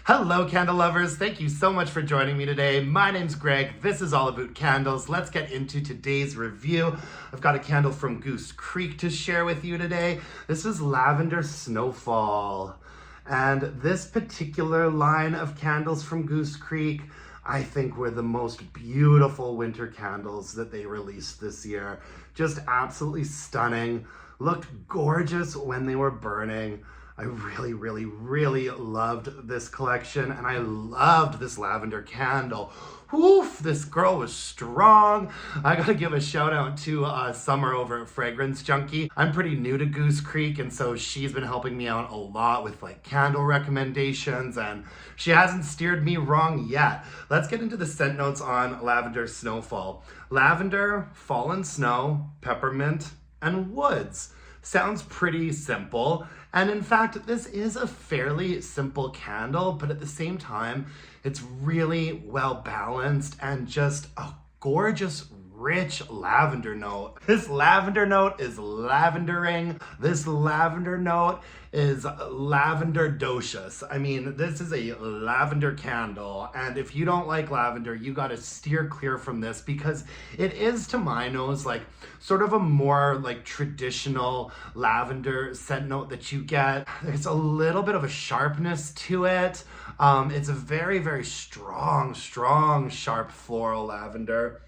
Hello, candle lovers. Thank you so much for joining me today. My name's Greg. This is All About Candles. Let's get into today's review. I've got a candle from Goose Creek to share with you today. This is Lavender Snowfall. And this particular line of candles from Goose Creek, I think were the most beautiful winter candles that they released this year. Just absolutely stunning. Looked gorgeous when they were burning. I really loved this collection, and I loved this lavender candle. Woof, this girl was strong. I gotta give a shout out to Summer over at Fragrance Junkie. I'm pretty new to Goose Creek, and so she's been helping me out a lot with like candle recommendations, and she hasn't steered me wrong yet. Let's get into the scent notes on Lavender Snowfall. Lavender, fallen snow, peppermint, and woods. Sounds pretty simple, and in fact this is a fairly simple candle, but at the same time it's really well balanced and just a gorgeous rich lavender note. This lavender note is lavendering. This lavender note is lavender docious. I mean, this is a lavender candle, and if you don't like lavender, you gotta steer clear from this because it is, to my nose, like sort of a more like traditional lavender scent note that you get. There's a little bit of a sharpness to it. It's a very strong, sharp floral lavender.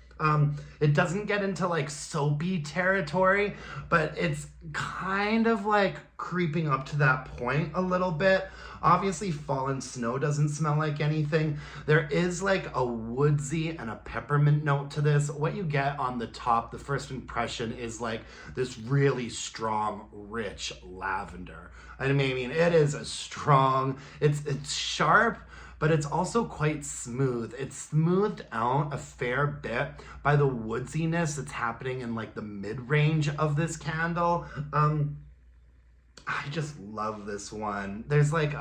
It doesn't get into like soapy territory, but it's kind of like creeping up to that point a little bit. Obviously, fallen snow doesn't smell like anything. There is like a woodsy and a peppermint note to this. What you get on the top, the first impression, is like this really strong, rich lavender. I mean, it is a strong, it's sharp, but it's also quite smooth. It's smoothed out a fair bit by the woodsiness that's happening in like the mid-range of this candle. I just love this one. There's like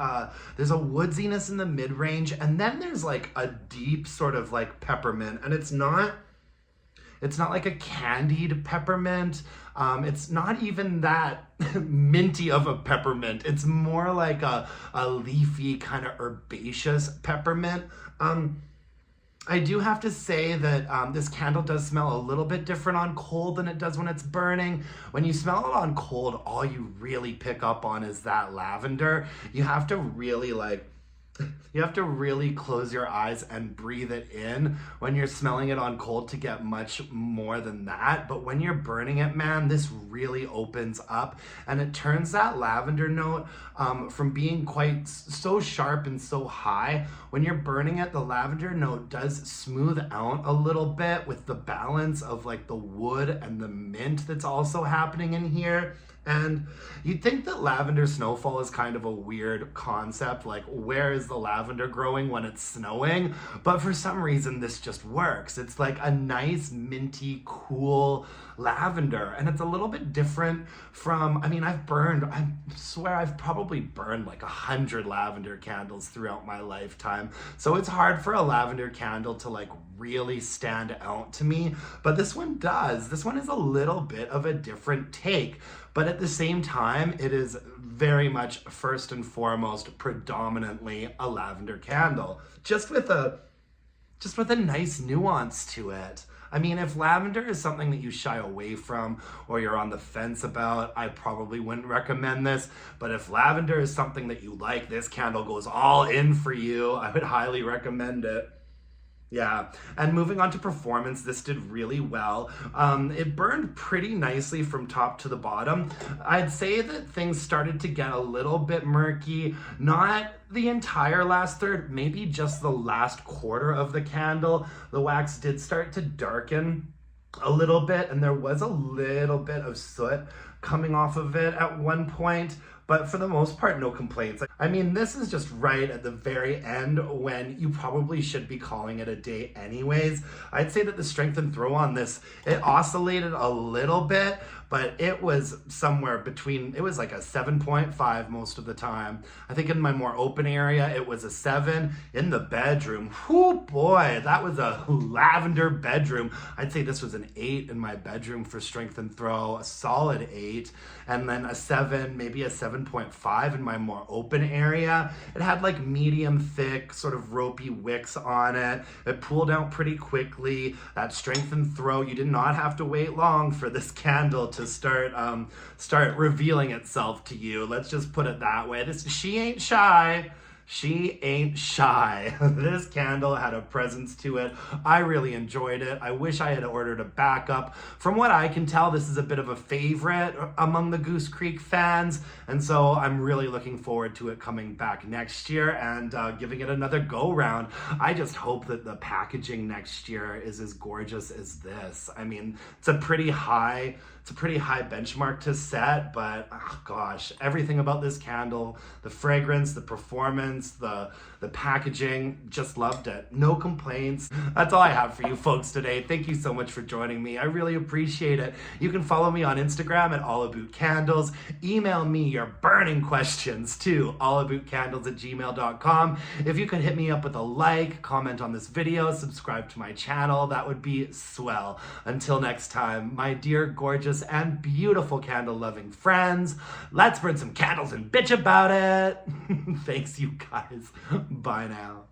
there's a woodsiness in the mid-range, and then there's like a deep sort of like peppermint, and it's not like a candied peppermint. It's not even that minty of a peppermint. It's more like a leafy kind of herbaceous peppermint. I do have to say that this candle does smell a little bit different on cold than it does when it's burning. When you smell it on cold, all you really pick up on is that lavender. You have to really close your eyes and breathe it in when you're smelling it on cold to get much more than that. But when you're burning it, man, this really opens up and it turns that lavender note from being quite so sharp and so high. When you're burning it, the lavender note does smooth out a little bit with the balance of like the wood and the mint that's also happening in here. And you'd think that Lavender Snowfall is kind of a weird concept, like where is the lavender growing when it's snowing? But for some reason this just works. It's like a nice minty cool lavender, and it's a little bit different from, I mean, I swear I've probably burned like 100 lavender candles throughout my lifetime, so it's hard for a lavender candle to like really stand out to me, but this one does. This one is a little bit of a different take, but at the same time it is very much first and foremost predominantly a lavender candle, just with a nice nuance to it. I mean, if lavender is something that you shy away from or you're on the fence about, I probably wouldn't recommend this. But if lavender is something that you like, this candle goes all in for you. I would highly recommend it. Yeah, and moving on to performance, this did really well. It burned pretty nicely from top to the bottom. I'd say that things started to get a little bit murky, not the entire last third, maybe just the last quarter of the candle. The wax did start to darken a little bit, and there was a little bit of soot coming off of it at one point. But for the most part, no complaints. I mean, this is just right at the very end when you probably should be calling it a day anyways. I'd say that the strength and throw on this, it oscillated a little bit, but it was somewhere between, it was like a 7.5 most of the time. I think in my more open area, it was a 7. In the bedroom, whoo boy, that was a lavender bedroom. I'd say this was an 8 in my bedroom for strength and throw, a solid 8. And then a 7, maybe a 7.5 in my more open area. It had like medium thick, sort of ropey wicks on it. It pulled out pretty quickly. That strength and throw, you did not have to wait long for this candle to start revealing itself to you. Let's just put it that way. She ain't shy. She ain't shy. This candle had a presence to it. I really enjoyed it. I wish I had ordered a backup. From what I can tell, this is a bit of a favorite among the Goose Creek fans, and so I'm really looking forward to it coming back next year and giving it another go round. I just hope that the packaging next year is as gorgeous as this. I mean, it's a pretty high benchmark to set, but oh gosh, everything about this candle, the fragrance, the performance, the packaging, just loved it. No complaints. That's all I have for you folks today. Thank you so much for joining me. I really appreciate it. You can follow me on Instagram at allaboutcandles. Email me your burning questions to allaboutcandles@gmail.com. If you could hit me up with a like, comment on this video, subscribe to my channel, that would be swell. Until next time, my dear, gorgeous, and beautiful candle-loving friends, let's burn some candles and bitch about it. Thanks, you guys. Bye now.